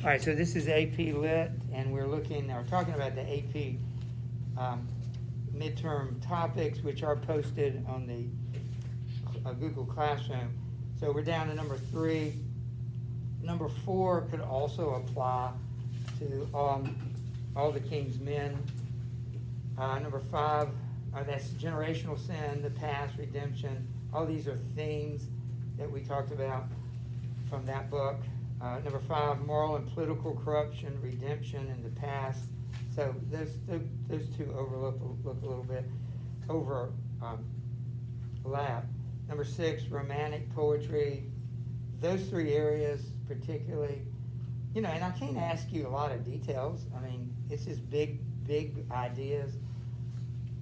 All right, so this is AP Lit, and we're talking about the AP midterm topics, which are posted on the Google Classroom. So we're down to number 3. Number 4 could also apply to all the king's men. Number 5, that's generational sin, the past, redemption. All these are themes that we talked about from that book. Number 5, moral and political corruption, redemption in the past. So those two overlap a little bit, overlap. Number 6, romantic poetry. Those 3 areas particularly, and I can't ask you a lot of details. I mean, it's just big ideas.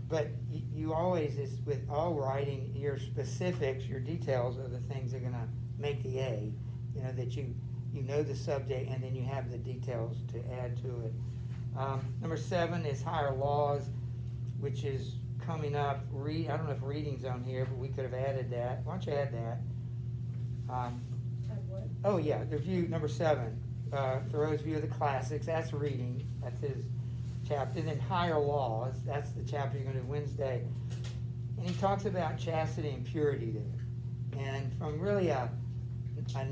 But you always, with all writing, your specifics, your details are the things that are going to make the A. That you know the subject, and then you have the details to add to it. Number 7 is higher laws, which is coming up. I don't know if reading's on here, but we could have added that. Why don't you add that? Add what? Oh yeah, review number 7. Thoreau's view of the classics. That's reading. That's his chapter. And then higher laws. That's the chapter you're going to do Wednesday. And he talks about chastity and purity there, and from really a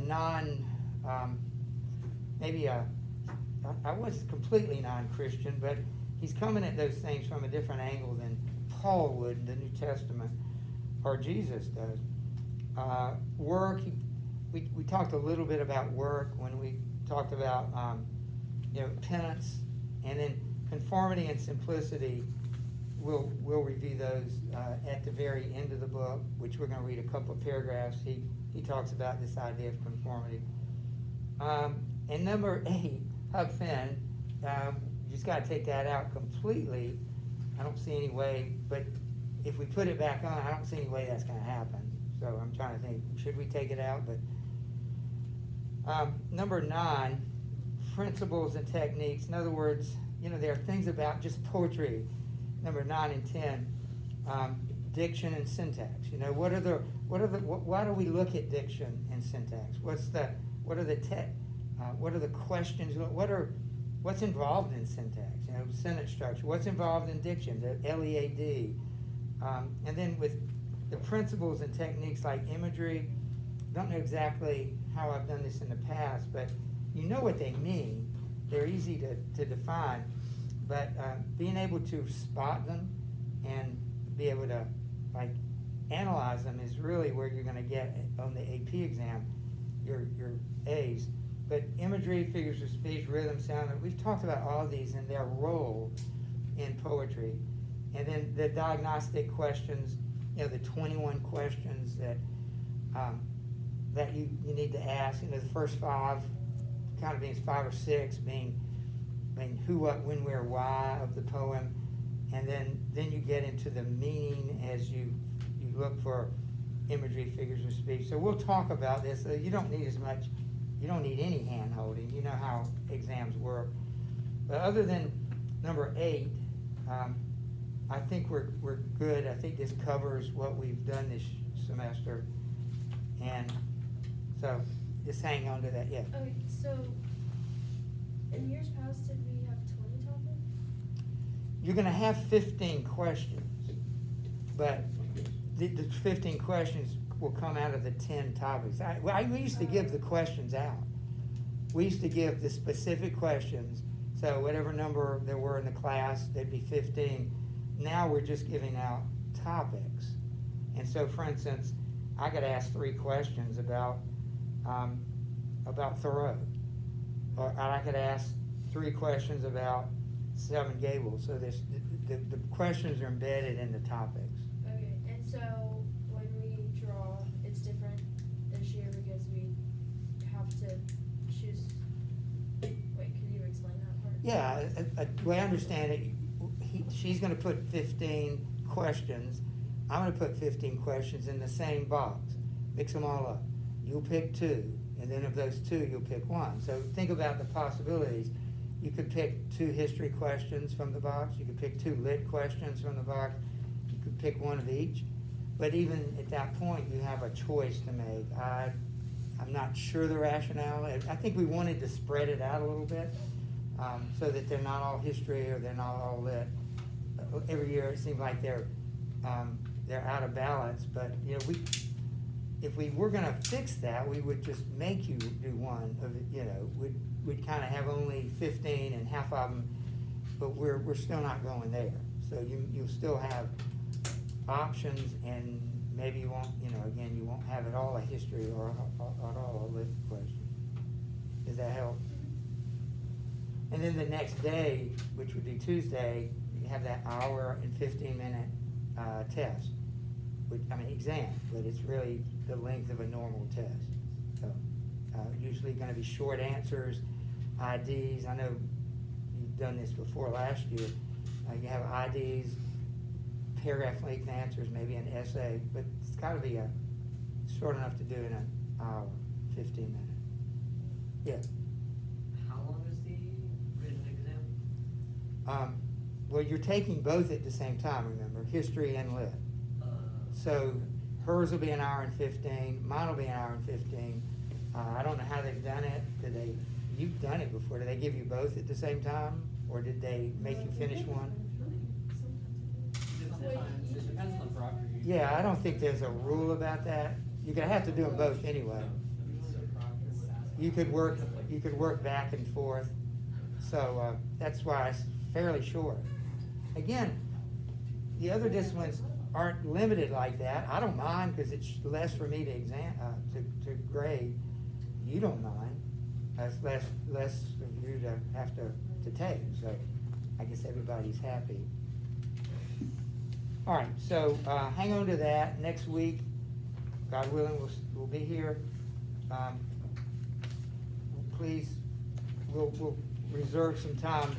non, I was completely non-Christian, but he's coming at those things from a different angle than Paul would in the New Testament, or Jesus does. Work, we talked a little bit about work when we talked about penance, and then conformity and simplicity. We'll review those at the very end of the book, which we're going to read a couple of paragraphs. He talks about this idea of conformity. And number 8, Huck Finn, you just got to take that out completely. I don't see any way, but if we put it back on, I don't see any way that's going to happen. So I'm trying to think, should we take it out? But number 9, principles and techniques. In other words, there are things about just poetry. Number 9 and 10, diction and syntax. Why do we look at diction and syntax? What are the questions? What's involved in syntax? Sentence structure. What's involved in diction? The LEAD. And then with the principles and techniques like imagery, don't know exactly how I've done this in the past, but you know what they mean. They're easy to define, but being able to spot them and be able to analyze them is really where you're going to get on the AP exam your A's. But imagery, figures of speech, rhythm, sound, we've talked about all of these and their role in poetry. And then the diagnostic questions, the 21 questions that you need to ask. The first 5 kind of means 5 or 6 being who, what, when, where, why of the poem. And then you get into the meaning as you look for imagery, figures of speech. So we'll talk about this. You don't need any hand holding. You know how exams work. But other than number 8, I think we're good. I think this covers what we've done this semester. And so just hang on to that. Yeah. Okay, so in years past, did we have 20 topics? You're going to have 15 questions, but the 15 questions will come out of the 10 topics. We used to give the questions out. We used to give the specific questions. So whatever number there were in the class, there'd be 15. Now we're just giving out topics. And so, for instance, I got asked 3 questions about Thoreau. Or I could ask 3 questions about Seven Gables. So the questions are embedded in the topics. Okay, and so when we draw, it's different this year because we have to choose. Wait, can you explain that part? Yeah, the way I understand it, she's going to put 15 questions. I'm going to put 15 questions in the same box. Mix them all up. You'll pick 2, and then of those 2, you'll pick 1. So think about the possibilities. You could pick 2 history questions from the box. You could pick 2 lit questions from the box. You could pick 1 of each. But even at that point, you have a choice to make. I I'm not sure the rationale. I think we wanted to spread it out a little bit, so that they're not all history or they're not all lit. Every year it seems like they're out of balance, but, you know, if we were gonna fix that, we would just make you do one of it, you know, we'd kinda have only 15 and half of them, but we're still not going there. So you'll still have options, and maybe you won't, you know, again, you won't have it all a history or at all a lit question. Does that help? And then the next day, which would be Tuesday, you have that hour and 15-minute test, exam, but it's really the length of a normal test. So usually going to be short answers, IDs. I know you've done this before last year. You have IDs, paragraph length answers, maybe an essay, but it's got to be short enough to do in an hour, 15 minutes. Yeah. How long is the written exam? Well, you're taking both at the same time, remember, history and lit. So hers will be an hour and 15, mine will be an hour and 15. I don't know how they've done it. You've done it before. Did they give you both at the same time, or did they make you finish one? It depends on the proctor. Yeah, I don't think there's a rule about that. You're gonna have to do them both anyway. You could work back and forth. So that's why it's fairly short. Again, the other disciplines aren't limited like that. I don't mind because it's less for me to grade. You don't mind. That's less of you to have to take. So I guess everybody's happy. All right, so hang on to that. Next week, God willing, we'll be here. Please, we'll reserve some time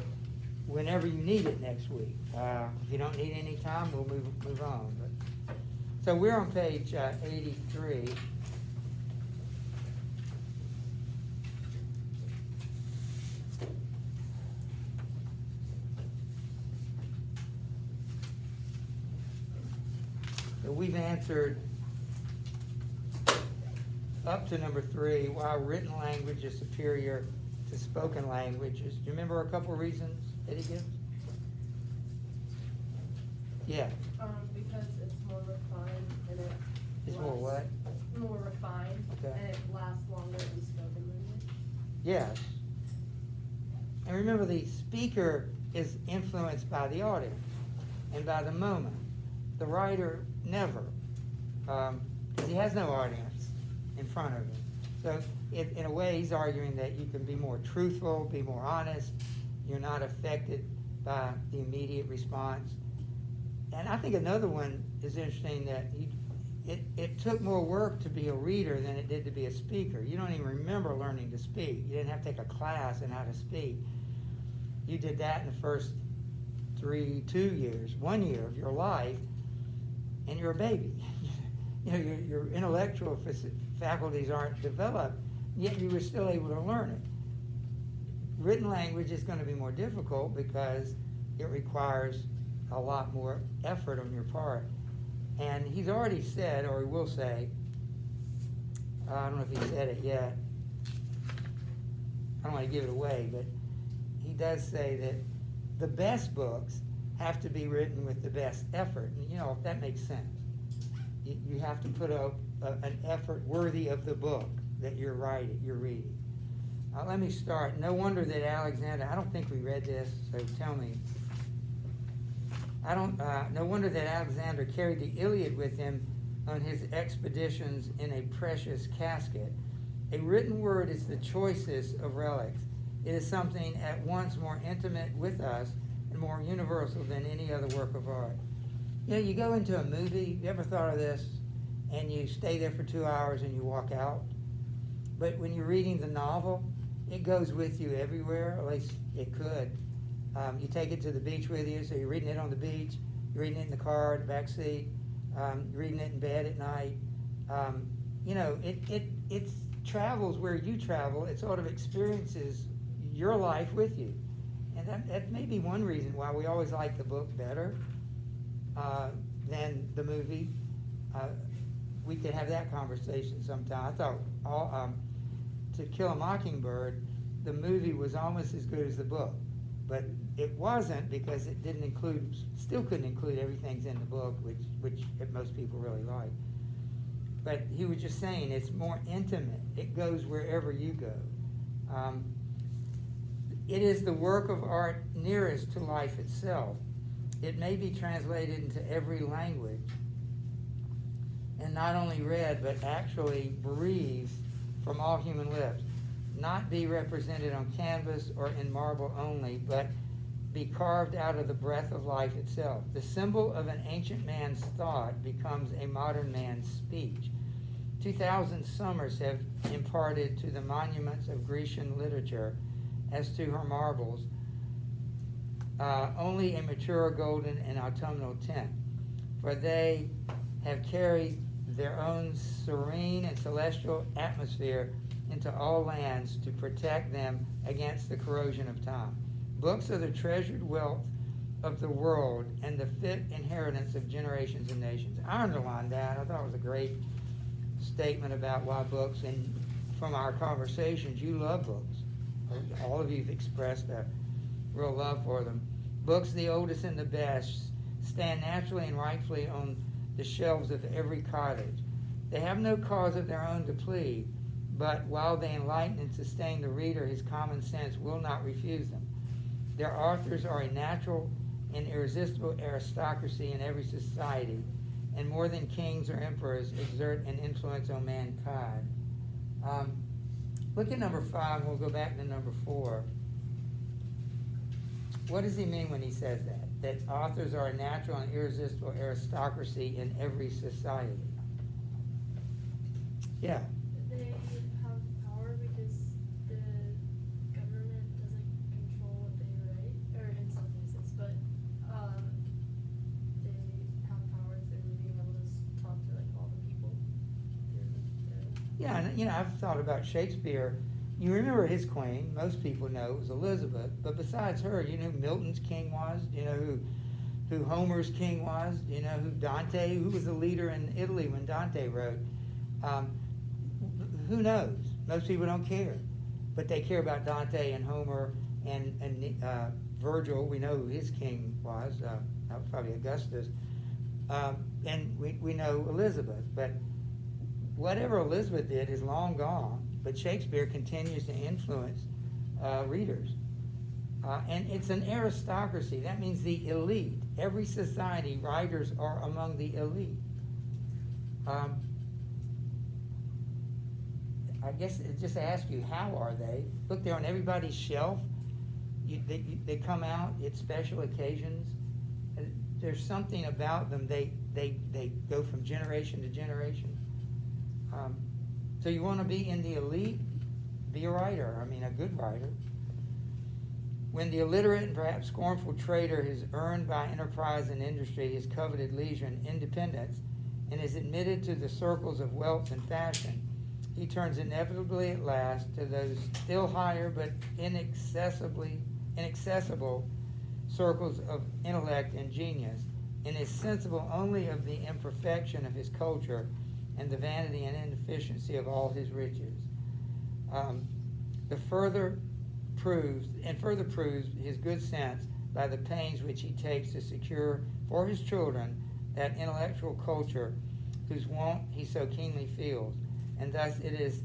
whenever you need it next week. If you don't need any time, we'll move on. So we're on page 83. So we've answered up to number 3, why written language is superior to spoken languages. Do you remember a couple of reasons that he gives? Yeah. Because it's more refined and it. It's more what? More refined. Okay. And it lasts longer than spoken language. Yes. And remember, the speaker is influenced by the audience and by the moment. The writer never, because he has no audience in front of him. So in a way, he's arguing that you can be more truthful, be more honest. You're not affected by the immediate response. And I think another one is interesting, that it took more work to be a reader than it did to be a speaker. You don't even remember learning to speak. You didn't have to take a class in how to speak. You did that in the first 1 year of your life, and you're a baby. You know, your intellectual faculties aren't developed, yet you were still able to learn it. Written language is going to be more difficult because it requires a lot more effort on your part. And he's already said, or he will say, I don't know if he said it yet, I don't want to give it away, but he does say that the best books have to be written with the best effort. And, you know, that makes sense. You have to put an effort worthy of the book that you're reading. Let me start. No wonder that Alexander, I don't think we read this, so tell me. No wonder that Alexander carried the Iliad with him on his expeditions in a precious casket. A written word is the choicest of relics. It is something at once more intimate with us and more universal than any other work of art. You know, you go into a movie, you ever thought of this, and you stay there for 2 hours and you walk out? But when you're reading the novel, it goes with you everywhere, at least it could. You take it to the beach with you, so you're reading it on the beach, you're reading it in the car, the back seat, you're reading it in bed at night. You know, it travels where you travel. It sort of experiences your life with you. And that may be one reason why we always like the book better than the movie. We could have that conversation sometime. I thought To Kill a Mockingbird, the movie was almost as good as the book, but it wasn't because it didn't include, still couldn't include everything's in the book, which most people really like. But he was just saying it's more intimate. It goes wherever you go. It is the work of art nearest to life itself. It may be translated into every language, and not only read, but actually breathes from all human lips. Not be represented on canvas or in marble only, but be carved out of the breath of life itself. The symbol of an ancient man's thought becomes a modern man's speech. 2,000 summers have imparted to the monuments of Grecian literature, as to her marbles, only a mature golden and autumnal tint, for they have carried their own serene and celestial atmosphere into all lands to protect them against the corrosion of time. Books are the treasured wealth of the world and the fit inheritance of generations and nations. I underlined that. I thought it was a great statement about why books, and from our conversations, you love books. All of you have expressed a real love for them. Books, the oldest and the best, stand naturally and rightfully on the shelves of every cottage. They have no cause of their own to plead, but while they enlighten and sustain the reader, his common sense will not refuse them. Their authors are a natural and irresistible aristocracy in every society, and more than kings or emperors, exert an influence on mankind. Look at number 5, and we'll go back to number 4. What does he mean when he says that? That authors are a natural and irresistible aristocracy in every society. Yeah. They have power because the government doesn't control what they write, or in some cases, but they have power through being able to talk to like all the people through the Yeah, and I've thought about Shakespeare. You remember his queen. Most people know it was Elizabeth. But besides her, you know who Milton's king was? You know who Homer's king was? You know who Dante, who was the leader in Italy when Dante wrote? Who knows? Most people don't care. But they care about Dante and Homer and Virgil. We know who his king was. That was probably Augustus. And we know Elizabeth. But whatever Elizabeth did is long gone. But Shakespeare continues to influence readers. And it's an aristocracy. That means the elite. Every society, writers are among the elite. I guess it just asks you, how are they? Look, they're on everybody's shelf. They come out at special occasions. There's something about them. They go from generation to generation. So you want to be in the elite? Be a writer. I mean, a good writer. When the illiterate and perhaps scornful trader has earned by enterprise and industry his coveted leisure and independence, and is admitted to the circles of wealth and fashion, he turns inevitably at last to those still higher but inaccessible circles of intellect and genius, and is sensible only of the imperfection of his culture and the vanity and inefficiency of all his riches. Further proves his good sense by the pains which he takes to secure for his children that intellectual culture whose want he so keenly feels, and thus it is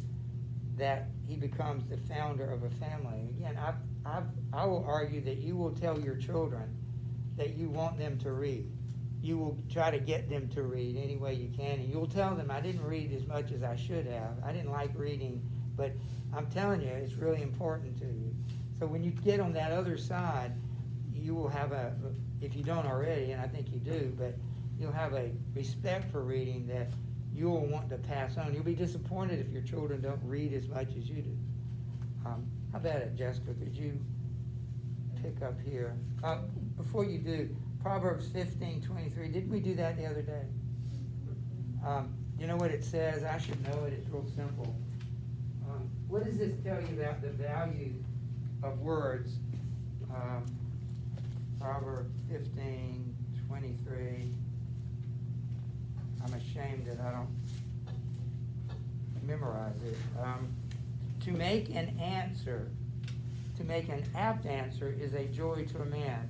that he becomes the founder of a family. Again, I will argue that you will tell your children that you want them to read. You will try to get them to read any way you can, and you'll tell them, I didn't read as much as I should have. I didn't like reading, but I'm telling you, it's really important to you. So when you get on that other side, you will have if you don't already, and I think you do, but you'll have a respect for reading that you'll want to pass on. You'll be disappointed if your children don't read as much as you do. How about it, Jessica? Could you pick up here? Before you do, Proverbs 15:23. Didn't we do that the other day? You know what it says? I should know it. It's real simple. What does this tell you about the value of words? Proverbs 15:23. I'm ashamed that I don't memorize it. To make an apt answer is a joy to a man,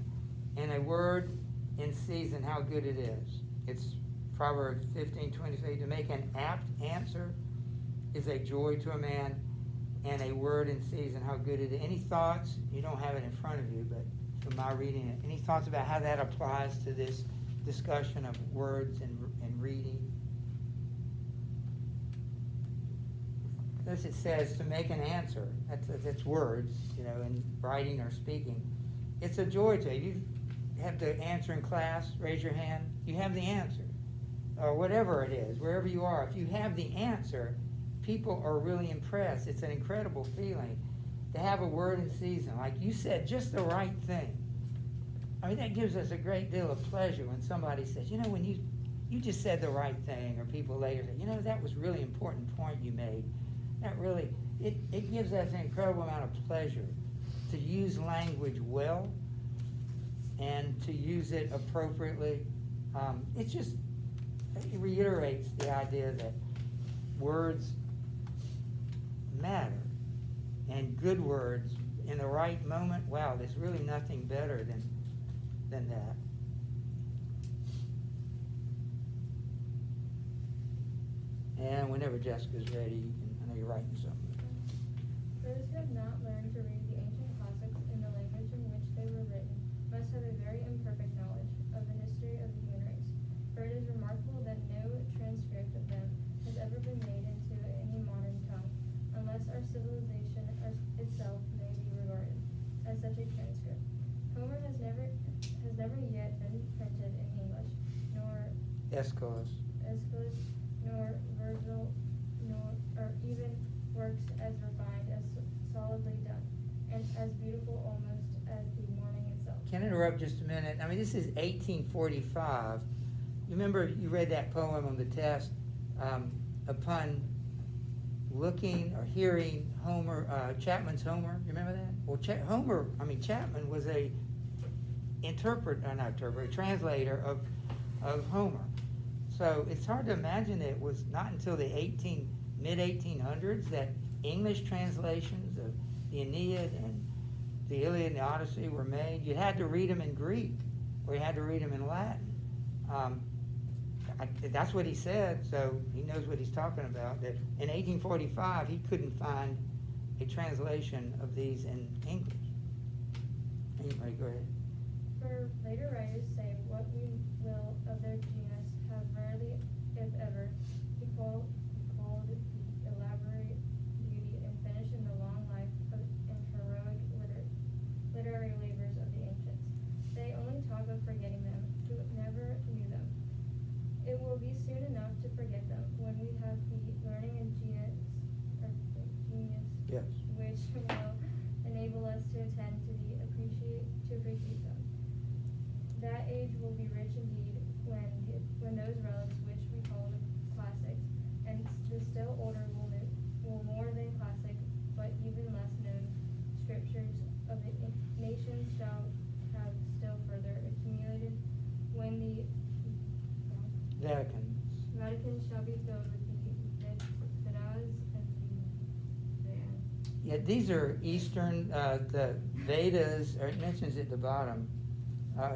and a word in season, how good it is. It's Proverbs 15:23. To make an apt answer is a joy to a man, and a word in season, how good it is. Any thoughts? You don't have it in front of you, but from my reading it, any thoughts about how that applies to this discussion of words and reading? Thus it says to make an answer. That's words, in writing or speaking. It's a joy to you. You have to answer in class, raise your hand. You have the answer. Or whatever it is, wherever you are. If you have the answer, people are really impressed. It's an incredible feeling to have a word in season. Like you said, just the right thing. I mean, that gives us a great deal of pleasure when somebody says, when you just said the right thing, or people later say, that was really important point you made. That really, it gives us an incredible amount of pleasure to use language well and to use it appropriately. It reiterates the idea that words matter, and good words in the right moment, wow, there's really nothing better than that. And whenever Jessica's ready, I know you're writing something. Those who have not learned to read the ancient classics in the language in which they were written must have a very imperfect knowledge of the history of the human race, for it is remarkable that no transcript of them has ever been made into any modern tongue, unless our civilization itself may be regarded as such a transcript. Homer has never yet been printed in English, nor Aeschylus. Nor Virgil, or even works as refined, as solidly done, and as beautiful almost as the morning itself. Can I interrupt just a minute? I mean, this is 1845. You remember you read that poem on the test, upon looking or hearing Homer, Chapman's Homer. You remember that? Well, Chapman was a translator of Homer. So it's hard to imagine that it was not until the mid-1800s that English translations of the Aeneid and the Iliad and the Odyssey were made. You had to read them in Greek, or you had to read them in Latin. That's what he said, so he knows what he's talking about. That in 1845, he couldn't find a translation of these in English. Anyway, go ahead. For later writers say what we will of their genius have rarely, if ever, equaled the elaborate beauty and finish in the long life and heroic literary labors of the ancients. They only talk of forgetting them, who never knew them. It will be soon enough to forget them when we have the learning and genius Yes. which will enable us to attend to appreciate them. That age will be rich indeed when those relics which we call the classics, and the still older will more than classic, but even less known scriptures of the nations shall have still further accumulated when the Vatican shall be filled with the Vedas and the Van. Yeah, these are Eastern, the Vedas, or it mentions at the bottom,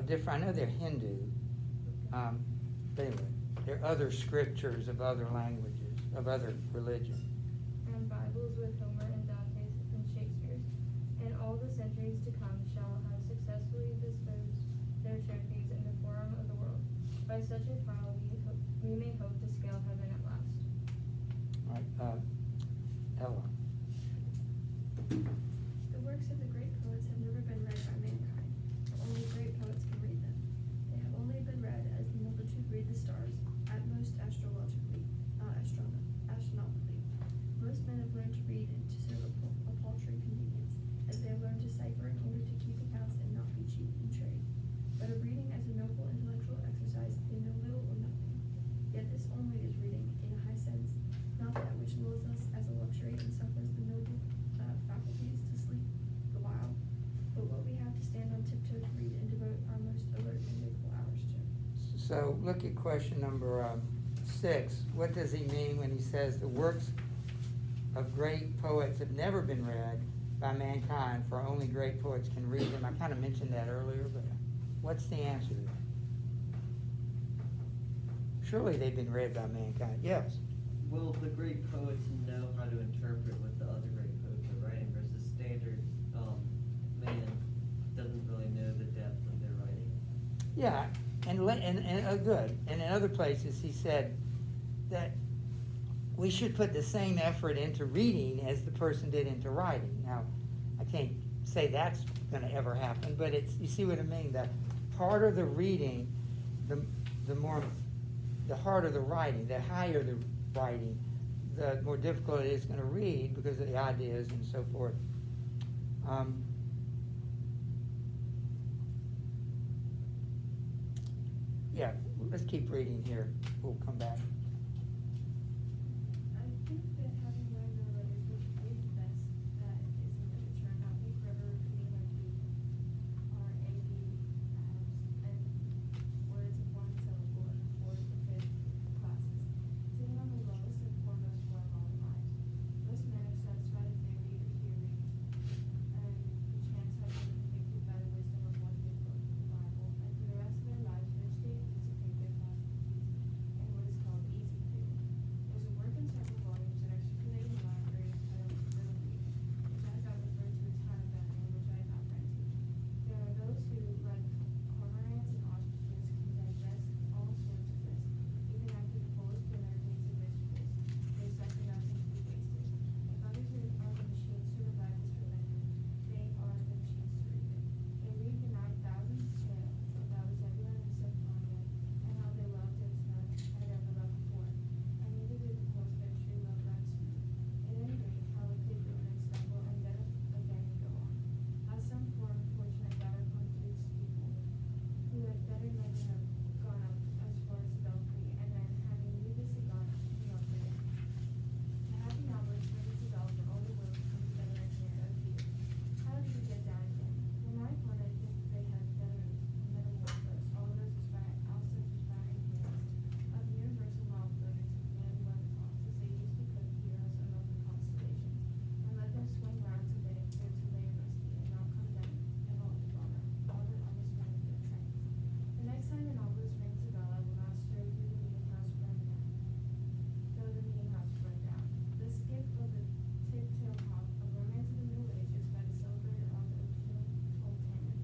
different, I know they're Hindu, but anyway, they're other scriptures of other languages, of other religions. And Bibles with Homer and Dante's and Shakespeare's, and all the centuries to come shall have successfully disposed their trophies in the forum of the world. By such a trial we may hope to scale heaven at last. All right, Ella. The works of the great poets have never been read by mankind, for only great poets can read them. They have only been read as the multitude read the stars, at most astrologically, not astronomically. Most men have learned to read and to serve a paltry convenience, as they have learned to cipher in order to keep accounts and not be cheap in trade. But of reading as a noble intellectual exercise they know little or nothing. Yet this only is reading, in a high sense, not that which lulls us as a luxury and suffers the noble faculties to sleep the while, but what we have to stand on tiptoe to read and devote our most alert and wakeful hours to. So look at question number 6. What does he mean when he says the works of great poets have never been read by mankind, for only great poets can read them. I kind of mentioned that earlier, but what's the answer to that? Surely they've been read by mankind, yes. Will the great poets know how to interpret what the other great poets are writing versus standard man doesn't really know the depth of their writing? Yeah, and good. And in other places, he said that we should put the same effort into reading as the person did into writing. Now, I can't say that's going to ever happen, but it's, you see what I mean? The harder the reading, the harder the writing, the higher the writing, the more difficult it is going to read because of the ideas and so forth. Yeah, let's keep reading here. We'll come back. I think that having learned the letters which is the best that is in literature, and not be forever repeating or be R-A-B, and words of one syllable in the fourth or fifth classes, sitting on the lowest and foremost floor of all lives. Most men are satisfied if they read or hear reading, and perchance have been convicted by the wisdom of one good book, the Bible, and for the rest of their lives which they anticipate their faculties in what is called easy reading. There's a work in several volumes that are circulating in libraries entitled Little Reading, which I thought referred to a ton of that name, which I have not read to. There are those who, like cormorants and ostriches, can digest all sorts of this, even after the fullest dinner of meats and vegetables. They suffer nothing to be wasted. If others are the machines to revive this religion, they are the machines to read it. They read the 9,000 tale about Zebulun and Zephaniah, and how they loved as none had ever loved before, and neither did the course of their true love run smooth. At any rate, how it did ruin and stumble, and then again go on. How some poor unfortunate daughter concludes people who had better never have gone up as far as the belfry, and then, having needlessly gone up again. The happy novelist rings the bell for all the world to come together and hear a view. How did he get down again? For my part, I think they had better metamorphose all those aspiring hands of universal novel builders and command weathercocks, as they used to put heroes among the constellations, and let them swing round till they appear to lay rusty, and not come down at all to bother honest men with their trains. The next time the novelist rings the bell, I will not stir through the meeting house burned down. Though the meeting house burned down. The skip of the Tig-Tail Hawk, a romance of the Middle Ages by the celebrated author of Old Tamar.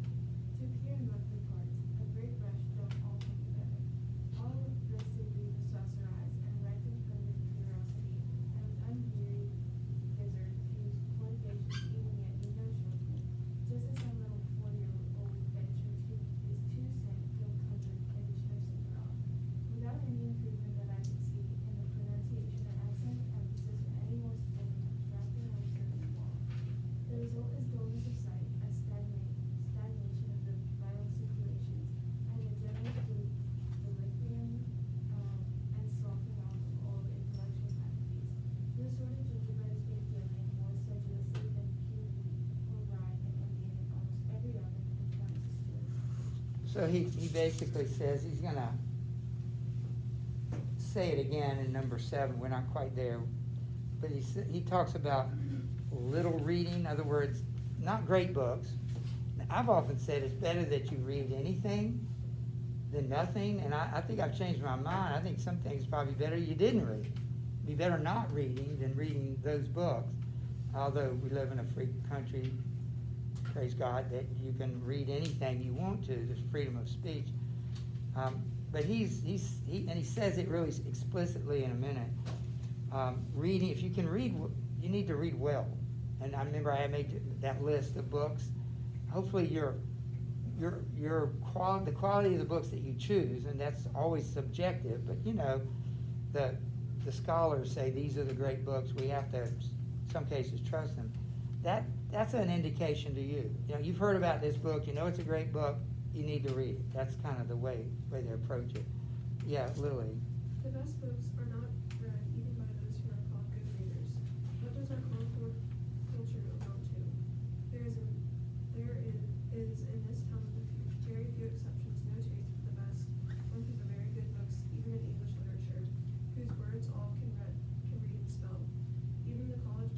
To appear in monthly parts, a great rush don't all come together. All of this did leave the saucer eyes, and wrecked and primitive curiosity, and with unwearied gizzard fused qualifications even yet need no shortening, just as some little 4-year-old venture to his 2-cent gilt-covered edition of Cinderella, without any improvement that I could see in the pronunciation and accent emphasis or any more abstracting or observant wall. The result is dullness of sight, a stagnation of the vital circulations, and a general delirium and sloughing off of all the intellectual faculties. This sort of gingerbread is baked daily more sedulously than pure wheat or rye and Indian in almost every oven and comes to stew. So he basically says he's going to say it again in number 7. We're not quite there. But he talks about little reading. In other words, not great books. Now, I've often said it's better that you read anything than nothing. And I think I've changed my mind. I think some things probably better you didn't read. It'd be better not reading than reading those books. Although we live in a free country, praise God, that you can read anything you want to. There's freedom of speech. But he says it really explicitly in a minute. Reading, if you can read, you need to read well. And I remember I made that list of books. Hopefully the quality of the books that you choose, and that's always subjective, but you know, the scholars say these are the great books. We have to, in some cases, trust them. That's an indication to you. You know, you've heard about this book. You know it's a great book. You need to read it. That's kind of the way they approach it. Yeah, Lily. The best books are not read even by those who are called good readers. What does our culture amount to? There is in this town with very few exceptions no taste for the best, one for the very good books, even in English literature, whose words all can read and spell. Even the college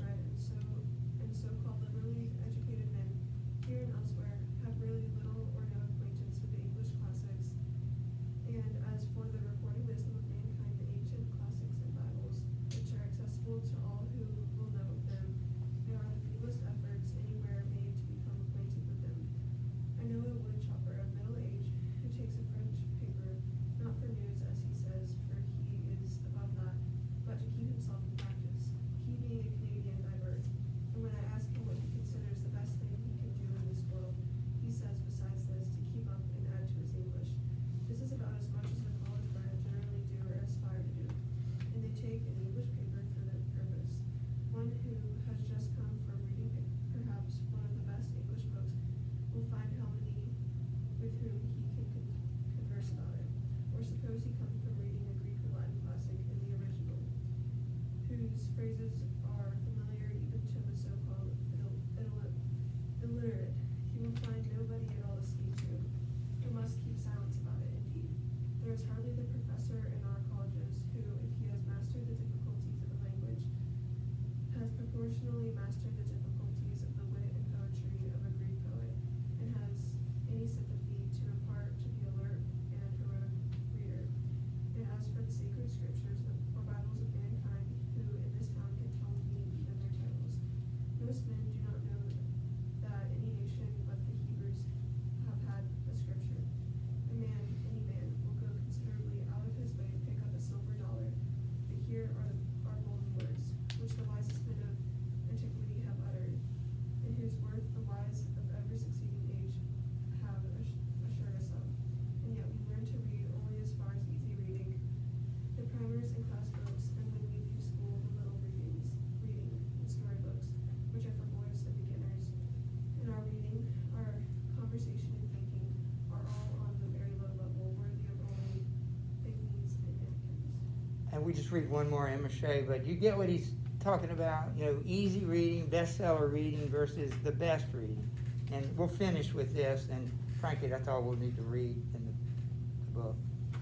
we just read one more MSA, but you get what he's talking about, easy reading, bestseller reading versus the best reading. And we'll finish with this, and frankly, that's all we'll need to read in the book,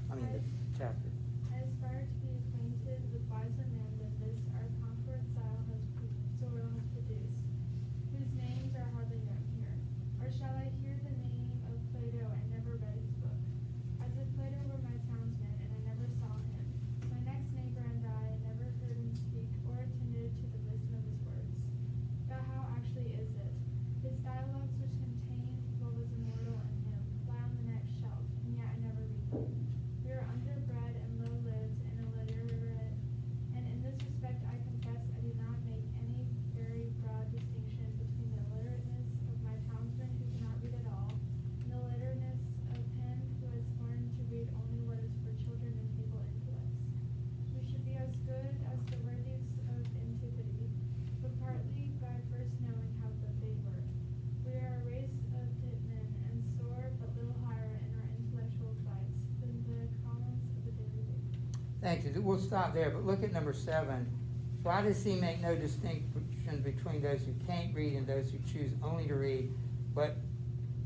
the chapter. I aspire to be acquainted with wiser men than this our Concord soil has produced, whose names are hardly known here. Or shall I hear the name of Plato and never read his book? As if Plato were my townsman and I never saw him, my next neighbor and I never heard him speak or attended to the wisdom of his words. But how actually is it? His dialogues which contain what was immortal in him lie on the next shelf, and yet I never read them. We are underbred and low-lived and illiterate, and in this respect I confess I do not make any very broad distinction between the illiterateness of my townsman who cannot read at all, and the illiterateness of him who has learned to read only what is for children and feeble intellects. We should be as good as the worthies of antiquity, but partly by first knowing how good they were. We are a race of pitmen, and soar but little higher in our intellectual flights than the columns of the daily paper. Thank you. We'll stop there, but look at number 7. Why does he make no distinction between those who can't read and those who choose only to read, but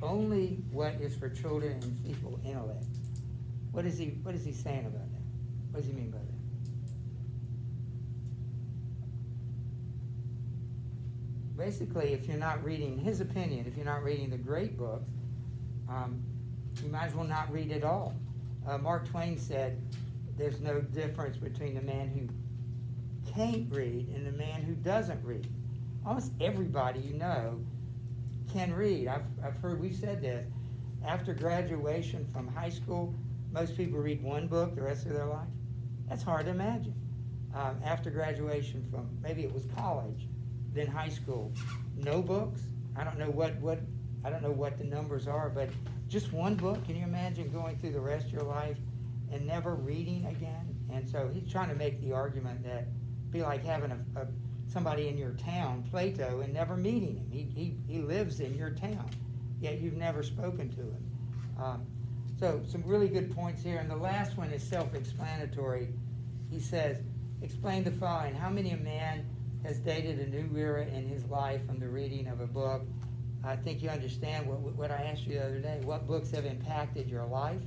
only what is for children and feeble intellect? What is he saying about that? What does he mean by that? Basically, if you're not reading, his opinion, if you're not reading the great books, you might as well not read at all. Mark Twain said, there's no difference between the man who can't read and the man who doesn't read. Almost everybody can read. I've heard, we've said this, after graduation from high school, most people read one book the rest of their life. That's hard to imagine. After graduation from, maybe it was college, then high school, no books. I don't know what the numbers are, but just one book. Can you imagine going through the rest of your life and never reading again? And so he's trying to make the argument that it'd be like having somebody in your town, Plato, and never meeting him. He lives in your town, yet you've never spoken to him. So some really good points here. And the last one is self-explanatory. He says, explain the following. How many a man has dated a new era in his life from the reading of a book? I think you understand what I asked you the other day. What books have impacted your life?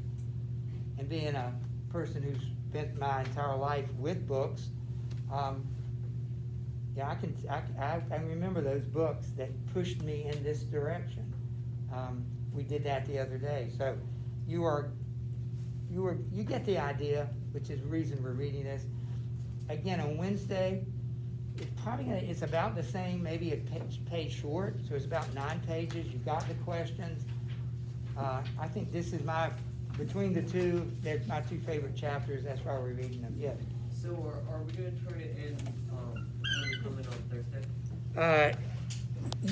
And being a person who's spent my entire life with books, I remember those books that pushed me in this direction. We did that the other day. So you get the idea, which is the reason we're reading this. Again, on Wednesday, it's about the same, maybe a page short, so it's about 9 pages. You've got the questions. I think this is between the two, they're my 2 favorite chapters. That's why we're reading them. Yes. So are we gonna turn it in, when we come in on Thursday?